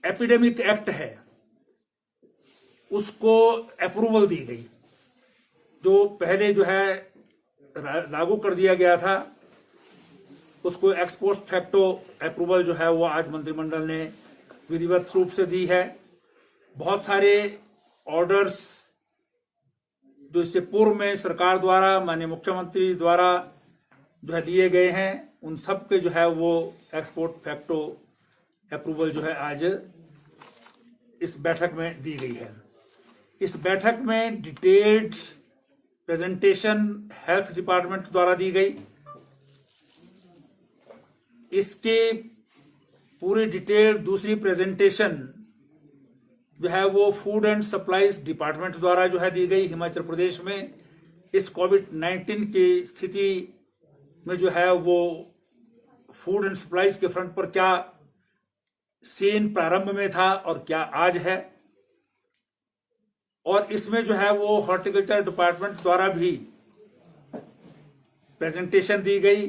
Epidemic act है उसको approval दी गई। जो पहले जो है लागू कर दिया गया था उसको एक्स पोस्ट फैक्टो अप्रूवल जो है वो आज मंत्रिमंडल ने विधिवत रूप से दी है। बहुत सारे ऑर्डर्स जो इससे पूर्व में सरकार द्वारा माननीय मुख्यमंत्री द्वारा जो है दिए गए हैं उन सब के जो है वो एक्सपोर्ट फैक्टो अप्रूवल जो है आज इस बैठक में दी गई है। इस बैठक में डिटेल्ड प्रेजेंटेशन हेल्थ डिपार्टमेंट द्वारा दी गई। इसके पूरी डिटेल दूसरी प्रेजेंटेशन जो है वो फूड एंड सप्लाईज डिपार्टमेंट द्वारा जो है दी गई। हिमाचल प्रदेश में इस कोविड-19 की स्थिति में जो है वो फूड एंड सप्लाईज के फ्रंट पर क्या सीन प्रारंभ में था और क्या आज है, और इसमें जो है वो हॉर्टिकल्चर डिपार्टमेंट द्वारा भी प्रेजेंटेशन दी गई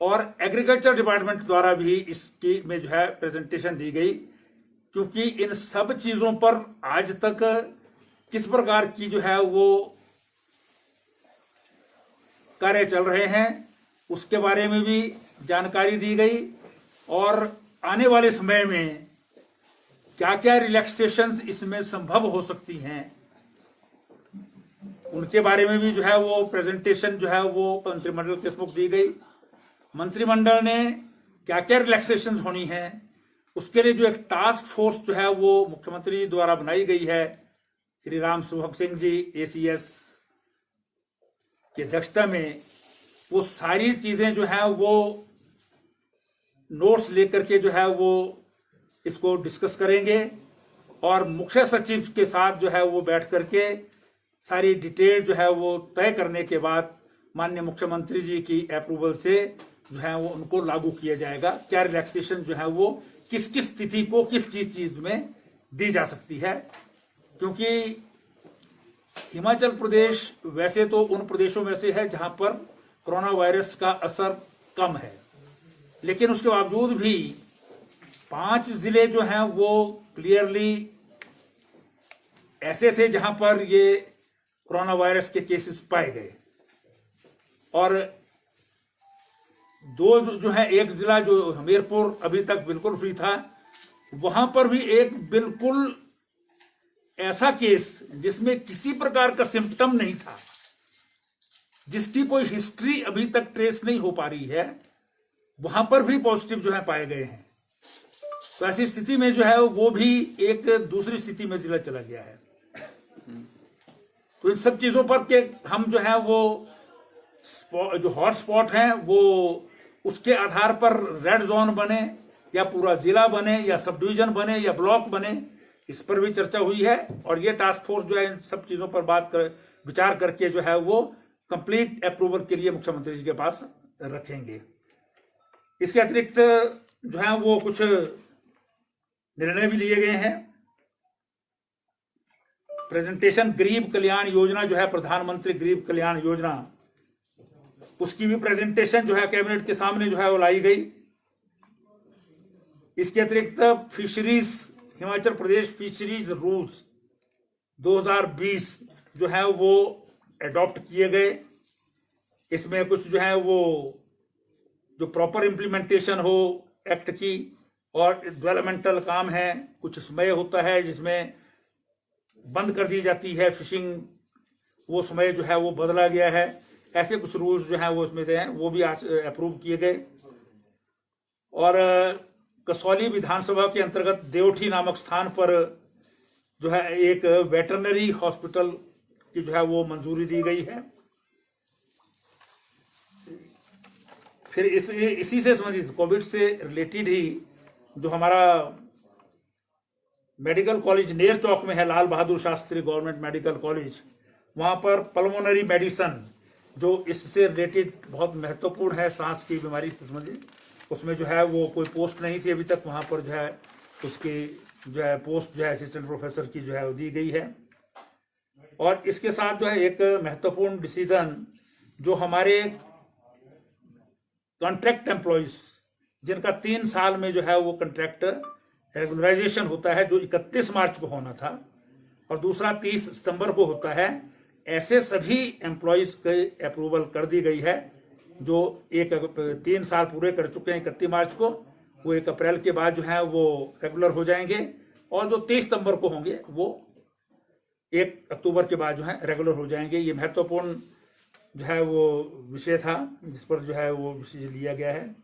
और एग्रीकल्चर डिपार्टमेंट द्वारा भी इसकी में जो है प्रेजेंटेशन दी गई। क्योंकि इन सब चीजों पर आज तक किस प्रकार की जो है वो कार्य चल रहे हैं उसके बारे में भी जानकारी दी गई और आने वाले समय में क्या क्या रिलैक्सेशंस इसमें संभव हो सकती हैं उनके बारे में भी जो है वो प्रेजेंटेशन जो है वो मंत्रिमंडल के सम्मुख दी गई। मंत्रिमंडल ने क्या क्या रिलैक्सेशन होनी है उसके लिए जो एक टास्क फोर्स जो है वो मुख्यमंत्री द्वारा बनाई गई है, श्री राम सुभग सिंह जी ACS की अध्यक्षता में, वो सारी चीजें जो है वो नोट्स लेकर के जो है वो इसको डिस्कस करेंगे और मुख्य सचिव के साथ जो है वो बैठ करके सारी डिटेल जो है वो तय करने के बाद माननीय मुख्यमंत्री जी की अप्रूवल से जो है वो उनको लागू किया जाएगा। क्या रिलैक्सेशन जो है वो किस किस स्थिति को किस चीज में दी जा सकती है। क्योंकि हिमाचल प्रदेश वैसे तो उन प्रदेशों में से है जहां पर कोरोना वायरस का असर कम है, लेकिन उसके बावजूद भी 5 जिले जो हैं वो क्लियरली ऐसे थे जहां पर ये कोरोना वायरस के केसेस पाए गए और 2 जो है, एक जिला जो हमीरपुर अभी तक बिल्कुल फ्री था, वहां पर भी एक बिल्कुल ऐसा केस जिसमें किसी प्रकार का सिम्टम नहीं था, जिसकी कोई हिस्ट्री अभी तक ट्रेस नहीं हो पा रही है, वहां पर भी पॉजिटिव जो है पाए गए हैं। तो ऐसी स्थिति में जो है वो भी एक दूसरी स्थिति में जिला चला गया है। तो इन सब चीजों पर के हम जो है वो जो हॉट स्पॉट हैं वो उसके आधार पर रेड जोन बने या पूरा जिला बने या सब डिवीजन बने या ब्लॉक बने, इस पर भी चर्चा हुई है और ये टास्क फोर्स जो है इन सब चीजों पर विचार करके जो है वो कंप्लीट अप्रूवल के लिए मुख्यमंत्री जी के पास रखेंगे। इसके अतिरिक्त जो है वो कुछ निर्णय भी लिए गए हैं। प्रेजेंटेशन गरीब कल्याण योजना जो है, प्रधानमंत्री गरीब कल्याण योजना, उसकी भी प्रेजेंटेशन जो है कैबिनेट के सामने जो है वो लाई गई। इसके अतिरिक्त fisheries, Himachal Pradesh fisheries rules 2020 जो है वो एडॉप्ट किए गए। इसमें कुछ जो है वो जो प्रॉपर इंप्लीमेंटेशन हो एक्ट की और डेवलपमेंटल काम है, कुछ समय होता है जिसमें बंद कर दी जाती है फिशिंग, वो समय जो है वो बदला गया है। ऐसे कुछ रूल्स जो है वो इसमें हैं, वो भी आज अप्रूव किए गए। और कसौली विधानसभा के अंतर्गत देवठी नामक स्थान पर जो है एक वेटरनरी हॉस्पिटल की जो है वो मंजूरी दी गई है। फिर इसी से संबंधित कोविड से रिलेटेड ही जो हमारा मेडिकल कॉलेज नेर चौक में है, Lal Bahadur Shastri government medical college, वहां पर पल्मोनरी मेडिसिन जो इससे रिलेटेड बहुत महत्वपूर्ण है, सांस की बीमारी से संबंधित, उसमें जो है वो कोई पोस्ट नहीं थी अभी तक, वहां पर जो है उसकी जो है पोस्ट जो है असिस्टेंट प्रोफेसर की जो है वो दी गई है। और इसके साथ जो है एक महत्वपूर्ण डिसीजन जो हमारे कॉन्ट्रैक्ट एम्प्लॉइज जिनका 3 साल में जो है वो कॉन्ट्रैक्ट रेगुलराइजेशन होता है जो 31 मार्च को होना था, और दूसरा 30 सितंबर को होता है। ऐसे सभी एम्प्लॉयज की अप्रूवल कर दी गई है जो 3 साल पूरे कर चुके हैं 31 मार्च को, वो 1 अप्रैल के बाद जो है वो रेगुलर हो जाएंगे, और जो 30 सितंबर को होंगे वो 1 अक्टूबर के बाद जो है रेगुलर हो जाएंगे। ये महत्वपूर्ण जो है वो विषय था जिस पर जो है वो विषय लिया गया है।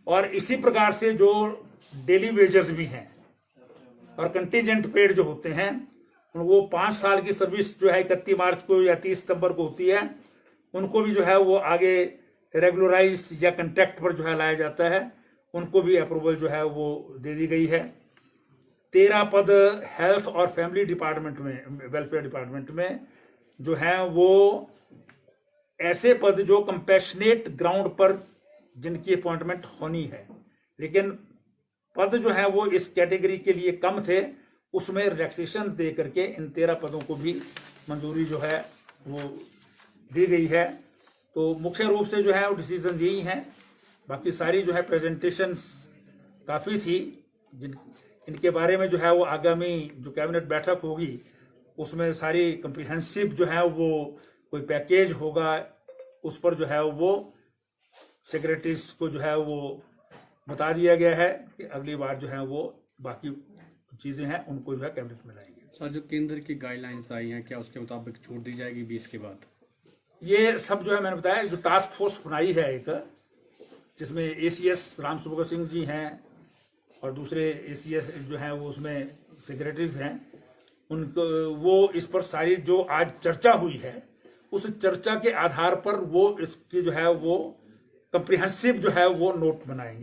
और इसी प्रकार से जो डेली वेजेस भी हैं और कंटीजेंट पेड जो होते हैं, वो 5 साल की सर्विस जो है 31 मार्च को या 30 सितंबर को होती है, उनको भी जो है वो आगे रेगुलराइज या कंट्रैक्ट पर जो है लाया जाता है, उनको भी अप्रूवल जो है वो दे दी गई है। 13 पद हेल्थ और फैमिली डिपार्टमेंट में, वेलफेयर डिपार्टमेंट में जो है वो ऐसे पद जो कंपैशनेट ग्राउंड पर जिनकी अपॉइंटमेंट होनी है, लेकिन पद जो है वो इस कैटेगरी के लिए कम थे, उसमें रिलैक्सेशन दे करके इन 13 पदों को भी मंजूरी जो है वो दी गई है। तो मुख्य रूप से जो है वो डिसीजन यही है। बाकी सारी जो है प्रेजेंटेशंस काफ़ी थी, इनके बारे में जो है वो आगामी जो कैबिनेट बैठक होगी उसमें सारी कम्प्रिहेंसिव जो है वो कोई पैकेज होगा, उस पर जो है वो सेक्रेटरीज को जो है वो बता दिया गया है कि अगली बार जो है वो बाकी चीज़ें हैं उनको जो है कैबिनेट में लाएंगे। सर, जो केंद्र की गाइडलाइंस आई हैं, क्या उसके मुताबिक छूट दी जाएगी 20 के बाद? ये सब जो है मैंने बताया, जो टास्क फोर्स बनाई है एक, जिसमें ACS राम सुभग सिंह जी हैं और दूसरे ACS जो हैं वो उसमें सेक्रेटरीज हैं, उनको वो इस पर सारी जो आज चर्चा हुई है उस चर्चा के आधार पर वो इसकी जो है वो कंप्रिहेंसिव जो है वो नोट बनाएंगे।